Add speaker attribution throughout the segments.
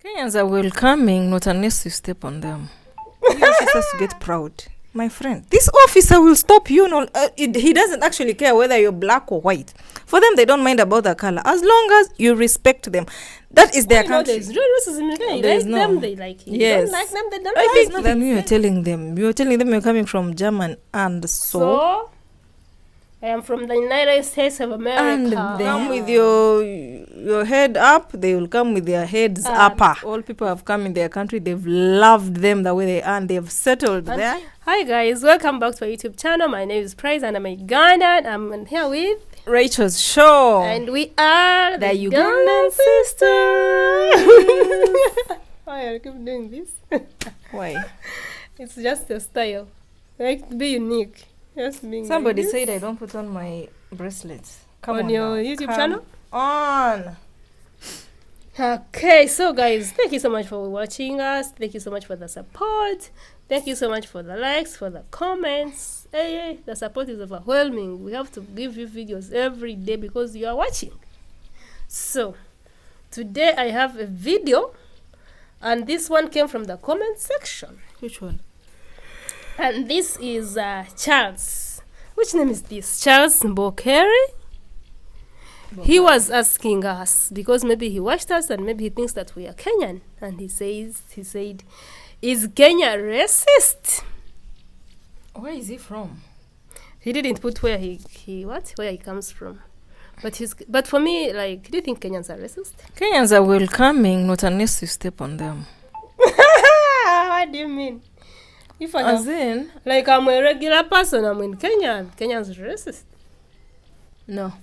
Speaker 1: Kenyans are welcoming, not unless you step on them. You officers get proud. My friend, this officer will stop you. He doesn't actually care whether you're black or white. For them, they don't mind about the color. As long as you respect them. That is their country.
Speaker 2: There's real racism in Kenya. You like them, they like you.
Speaker 1: Yes.
Speaker 2: You don't like them, they don't
Speaker 1: I
Speaker 2: like
Speaker 1: think
Speaker 2: you.
Speaker 1: that you're telling them. You're telling them you're coming from German and
Speaker 2: So, I am from the United States of America.
Speaker 1: And they come with your head up, they will come with their heads upper. All people have come in their country, they've loved them the way they are, and they've settled there.
Speaker 2: Hi guys, welcome back to my YouTube channel. My name is Prize and I'm a Ugandan. I'm here with
Speaker 1: Rachel's show.
Speaker 2: And we are
Speaker 1: the Ugandan sisters.
Speaker 2: Why are you keep doing this?
Speaker 1: Why?
Speaker 2: It's just a style. I like to be unique.
Speaker 1: Somebody said I don't put on my bracelets. Come on
Speaker 2: your
Speaker 1: now.
Speaker 2: YouTube channel?
Speaker 1: On.
Speaker 2: Okay, so guys, thank you so much for watching us. Thank you so much for the support. Thank you so much for the likes, for the comments. Hey, the support is overwhelming. We have to give you videos every day because you are watching. So, today I have a video, and this one came from the comment section.
Speaker 1: Which one?
Speaker 2: And this is Charles. Which name is this? Charles Mbokeri. He was asking us because maybe he watched us and maybe he thinks that we are Kenyan. And he said, is Kenya racist?
Speaker 1: Where is he from?
Speaker 2: He didn't put where he comes from. But for me, like, do you think Kenyans are racist?
Speaker 1: Kenyans are welcoming, not unless you step on them.
Speaker 2: What do you mean? If I
Speaker 1: As in,
Speaker 2: like, I'm a regular person, I'm in Kenya, Kenyans are racist.
Speaker 1: No.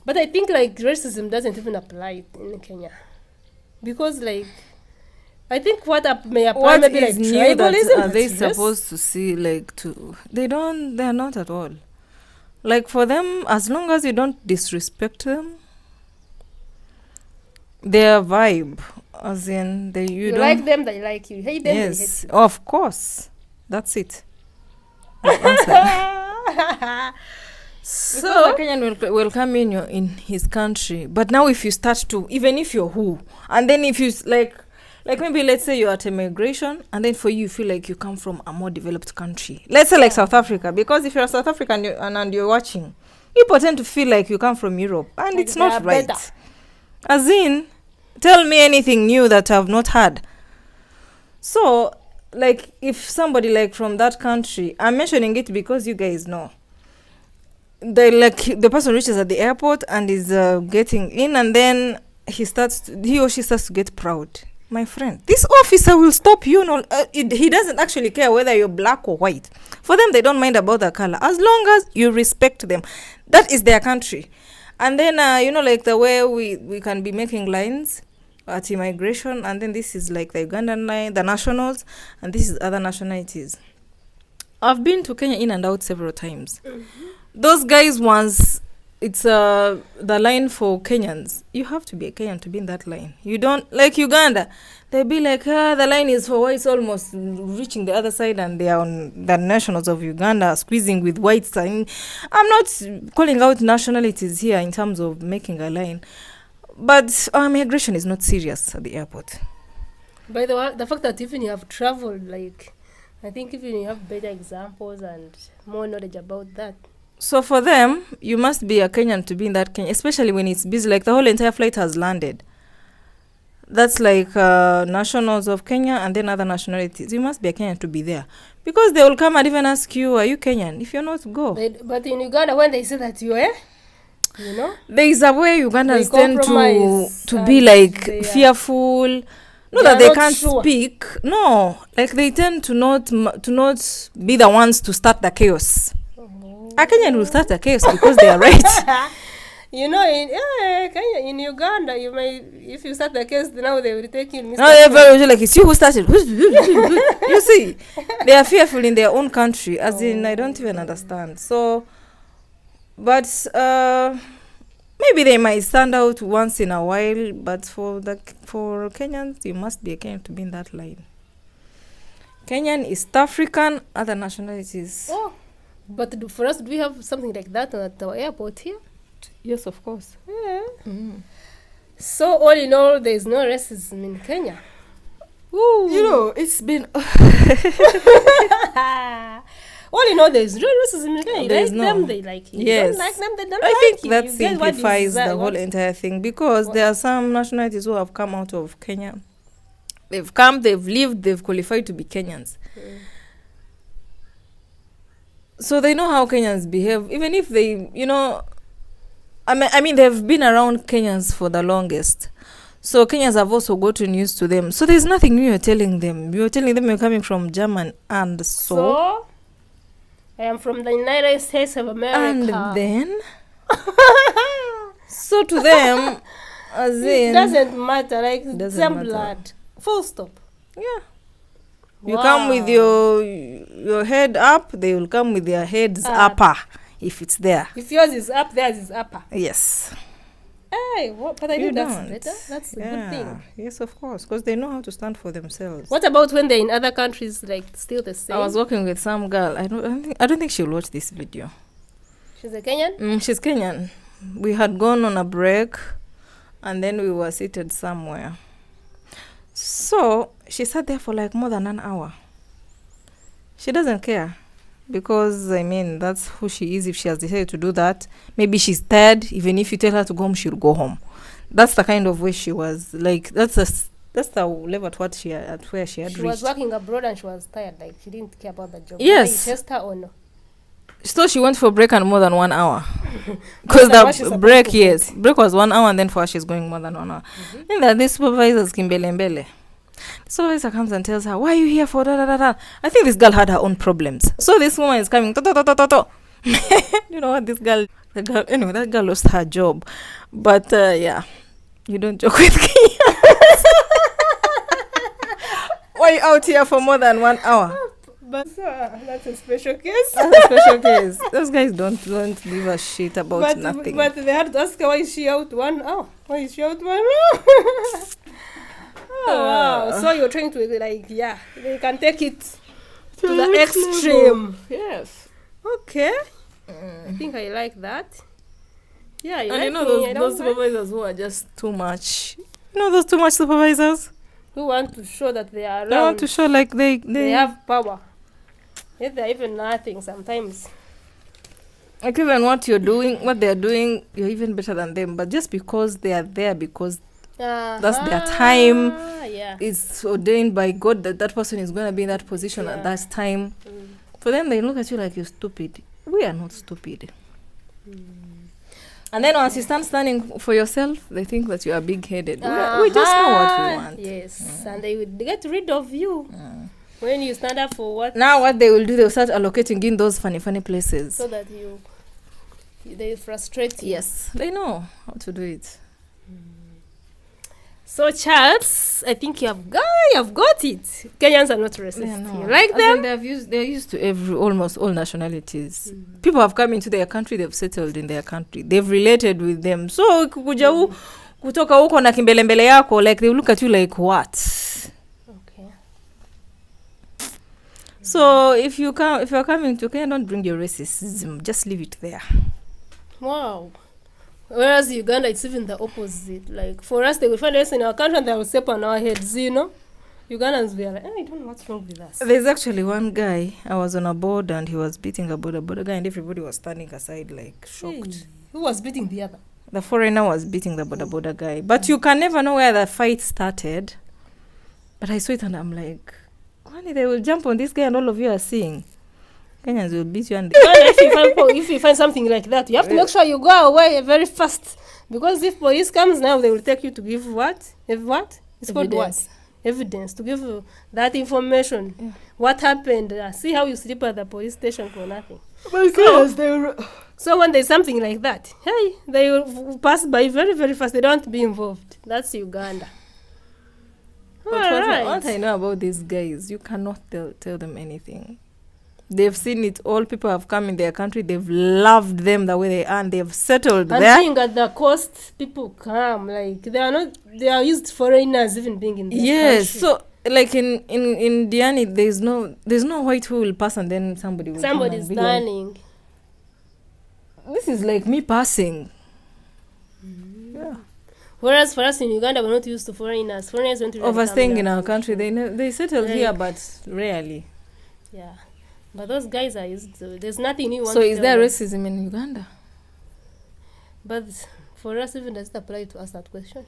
Speaker 2: But I think, like, racism doesn't even apply in Kenya. Because, like, I think what may apply maybe like tribalism.
Speaker 1: Are they supposed to see, like, they're not at all. Like, for them, as long as you don't disrespect them, their vibe, as in, you don't
Speaker 2: like them, they like you. Hate them,
Speaker 1: yes,
Speaker 2: they hate you.
Speaker 1: of course. That's it. So Kenyan will come in his country, but now if you start to, even if you're who, and then if you like maybe let's say you're at immigration, and then for you feel like you come from a more developed country, let's say like South Africa, because if you're South African and you're watching, people tend to feel like you come from Europe, and like it's not right. Better. As in, tell me anything new that I've not had. So, like, if somebody like from that country, I'm mentioning it because you guys know, the person reaches at the airport and is getting in, and then he or she starts to get proud. My friend, this officer will stop you. He doesn't actually care whether you're black or white. For them, they don't mind about the color. As long as you respect them, that is their country. And then, like the way we can be making lines at immigration, and then this is like the Ugandan line, the nationals, and this is other nationalities. I've been to Kenya in and out several times. Mm-hmm. Those guys, once it's the line for Kenyans, you have to be a Kenyan to be in that line. You don't, like Uganda, they'll be like, the line is for whites almost reaching the other side, and they are on the nationals of Uganda squeezing with whites. I'm not calling out nationalities here in terms of making a line. But migration is not serious at the airport.
Speaker 2: By the way, the fact that even you have traveled, like, I think even you have better examples and more knowledge about that.
Speaker 1: So for them, you must be a Kenyan to be in that Kenya, especially when it's busy. Like the whole entire flight has landed. That's like nationals of Kenya and then other nationalities. You must be a Kenyan to be there. Because they will come and even ask you, are you Kenyan? If you're not, go.
Speaker 2: But in Uganda, when they say that you are,
Speaker 1: there is a way Ugandans tend to be like fearful. Not that they can't speak. No, like they tend to not be the ones to start the chaos. A Kenyan will start the chaos because they are right.
Speaker 2: In Uganda, you may, if you start the chaos, now they will take you.
Speaker 1: No, they're very like, it's you who started. You see, they are fearful in their own country. As in, I don't even understand. So. But maybe they might stand out once in a while, but for Kenyans, you must be a Kenyan to be in that line. Kenyan, East African, other nationalities.
Speaker 2: Oh, but for us, do we have something like that at our airport here?
Speaker 1: Yes, of course.
Speaker 2: Yeah.
Speaker 1: Mm.
Speaker 2: So all in all, there is no racism in Kenya. Ooh.
Speaker 1: You know, it's been.
Speaker 2: All in all, there is no racism in Kenya. You
Speaker 1: There's
Speaker 2: like
Speaker 1: no.
Speaker 2: them, they like you.
Speaker 1: Yes.
Speaker 2: You don't like them, they don't
Speaker 1: I
Speaker 2: like
Speaker 1: think
Speaker 2: you.
Speaker 1: that
Speaker 2: You get what
Speaker 1: simplifies
Speaker 2: is
Speaker 1: the
Speaker 2: that-
Speaker 1: whole entire thing, because
Speaker 2: What?
Speaker 1: there are some nationalities who have come out of Kenya. They've come, they've lived, they've qualified to be Kenyans. So they know how Kenyans behave, even if they, you know, I mean, they've been around Kenyans for the longest. So Kenyans have also gotten used to them. So there's nothing new you're telling them. You're telling them you're coming from German, and
Speaker 2: So, I am from the United States of America.
Speaker 1: and then, so to them, as
Speaker 2: It
Speaker 1: in,
Speaker 2: doesn't matter, like
Speaker 1: Doesn't
Speaker 2: same
Speaker 1: matter.
Speaker 2: blood. Full stop.
Speaker 1: yeah. You come with your head up, they will come with their heads
Speaker 2: Up.
Speaker 1: upper, if it's there.
Speaker 2: If yours is up, theirs is upper.
Speaker 1: Yes.
Speaker 2: Hey, what? But I
Speaker 1: You
Speaker 2: think that's
Speaker 1: don't.
Speaker 2: better. That's a good thing.
Speaker 1: Yes, of course, because they know how to stand for themselves.
Speaker 2: What about when they're in other countries, like still the same?
Speaker 1: I was working with some girl. I don't think she'll watch this video.
Speaker 2: She's a Kenyan?
Speaker 1: She's Kenyan. We had gone on a break, and then we were seated somewhere. So she sat there for like more than an hour. She doesn't care, because I mean, that's who she is. If she has decided to do that, maybe she's tired. Even if you tell her to go home, she'll go home. That's the kind of way she was. Like that's the level at where she had reached.
Speaker 2: She was working abroad and she was tired. Like she didn't care about the job.
Speaker 1: Yes.
Speaker 2: Whether you test her or no.
Speaker 1: So she went for break and more than 1 hour. Because
Speaker 2: than what she's
Speaker 1: the
Speaker 2: supposed
Speaker 1: break,
Speaker 2: to
Speaker 1: yes. Break was 1 hour, and then for her, she's going more than 1 hour. And that this supervisor's kimbelembele. The supervisor comes and tells her, why are you here for da da da da? I think this girl had her own problems. So this woman is coming. To. You know what, anyway, that girl lost her job. But yeah, you don't joke with Kenyans. Why are you out here for more than 1 hour?
Speaker 2: But that's a special case.
Speaker 1: That's a special case. Those guys don't give a shit about nothing.
Speaker 2: But they had to ask her, why is she out 1 hour? Why is she out 1 hour? Oh, wow. So you're trying to, like, yeah, they can take it to the extreme.
Speaker 1: Yes.
Speaker 2: Okay. I think I like that. Yeah, you
Speaker 1: And
Speaker 2: like
Speaker 1: you know
Speaker 2: me, I
Speaker 1: those
Speaker 2: don't mind.
Speaker 1: supervisors who are just too much. You know those too much supervisors?
Speaker 2: Who want to show that they are around.
Speaker 1: They want to show like they
Speaker 2: have power. Yet they're even nothing sometimes.
Speaker 1: like, even what you're doing, what they're doing, you're even better than them. But just because they are there, because that's their time,
Speaker 2: Yeah.
Speaker 1: it's ordained by God that that person is going to be in that position at that time. For them, they look at you like you're stupid. We are not stupid. And then once you start standing for yourself, they think that you are big-headed. We just know what we want.
Speaker 2: Yes, and they would get rid of you when you stand up for what.
Speaker 1: Now what they will do, they'll start allocating in those funny places.
Speaker 2: So that they frustrate you.
Speaker 1: Yes, they know how to do it.
Speaker 2: So Charles, I think you have got it. Kenyans are not racist.
Speaker 1: Yeah, no.
Speaker 2: You like
Speaker 1: As
Speaker 2: them?
Speaker 1: in they're used to almost all nationalities. People have come into their country, they've settled in their country, they've related with them. So kukuja kutoka huko na kimbelembele yako, like they look at you like what?
Speaker 2: Okay.
Speaker 1: So if you're coming to Kenya, don't bring your racism. Just leave it there.
Speaker 2: Wow. Whereas Uganda, it's even the opposite. Like, for us, they will find us in our country and they will step on our heads, you know? Ugandans, we are like, I don't know what's wrong with us.
Speaker 1: There's actually one guy, I was on a board and he was beating a border guy, and everybody was standing aside like shocked.
Speaker 2: Hey, who was beating the other?
Speaker 1: The foreigner was beating the border guy. But you can never know where the fight started. But I saw it and I'm like, Kwani they will jump on this guy and all of you are seeing. Kenyans will beat you and
Speaker 2: If you find something like that, you have to make sure you go away very fast. Because if police comes now, they will take you to give what? It's called what? Evidence. To give that information. Yeah. What happened. See how you sleep at the police station for nothing. So when there's something like that, hey, they will pass by very, very fast. They don't be involved. That's Uganda.
Speaker 1: But what I know about these guys, you cannot tell them anything. They've seen it all. People have come in their country. They've loved them the way they are. And they've settled there.
Speaker 2: And being at the coast, people come. Like, they are used to foreigners even being in their country.
Speaker 1: Yes. So, like in Diani, there's no white who will pass and then somebody's
Speaker 2: standing.
Speaker 1: This is like me passing. Yeah.
Speaker 2: Whereas for us in Uganda, we're not used to foreigners. Foreigners don't really
Speaker 1: Overstaying
Speaker 2: come
Speaker 1: in
Speaker 2: down.
Speaker 1: our country, they settle
Speaker 2: Like-
Speaker 1: here, but rarely.
Speaker 2: Yeah. But those guys are used to, there's nothing new.
Speaker 1: So is there racism in Uganda?
Speaker 2: But for us, even does it apply to us that question?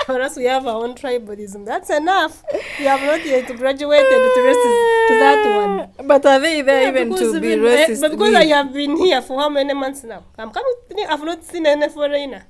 Speaker 2: For us, we have our own tribalism. That's enough. We have not yet graduated to that one.
Speaker 1: But are they there even
Speaker 2: because
Speaker 1: to be
Speaker 2: even-
Speaker 1: racist?
Speaker 2: But because I have been here for how many months now? I'm coming. I've not seen any foreigner.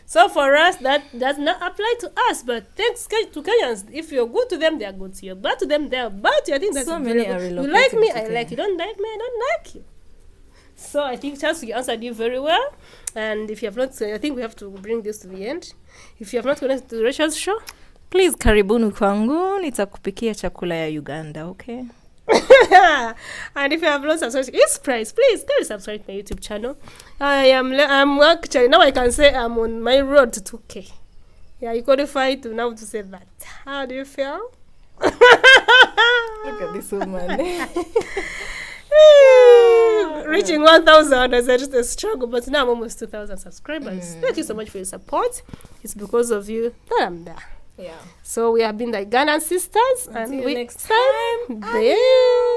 Speaker 2: So for us, that does not apply to us. But thanks to Kenyans, if you're good to them, they are good to you. Bad to them, they are bad to you. I think that's
Speaker 1: So
Speaker 2: very
Speaker 1: many are
Speaker 2: good. You
Speaker 1: relocating
Speaker 2: like me,
Speaker 1: to
Speaker 2: I like
Speaker 1: Kenya.
Speaker 2: you. Don't like me, I don't like you. So I think Charles, you answered you very well. And if you have not, I think we have to bring this to the end. If you have not connected to Rachel's show,
Speaker 1: Please karibuni kwangu, nitakupikia chakula ya Uganda, okay?
Speaker 2: and if you have not subscribed to his price, please go subscribe to my YouTube channel. I'm actually, now I can say I'm on my road to 2K. Yeah, you qualify to now to say that. How do you feel?
Speaker 1: Look at this woman.
Speaker 2: Reaching 1,000 is just a struggle, but now I'm almost 2,000 subscribers. Thank you so much for your support. It's because of you that I'm there.
Speaker 1: Yeah.
Speaker 2: So we have been the Ugandan sisters,
Speaker 1: Until
Speaker 2: and we
Speaker 1: next
Speaker 2: time. Bye.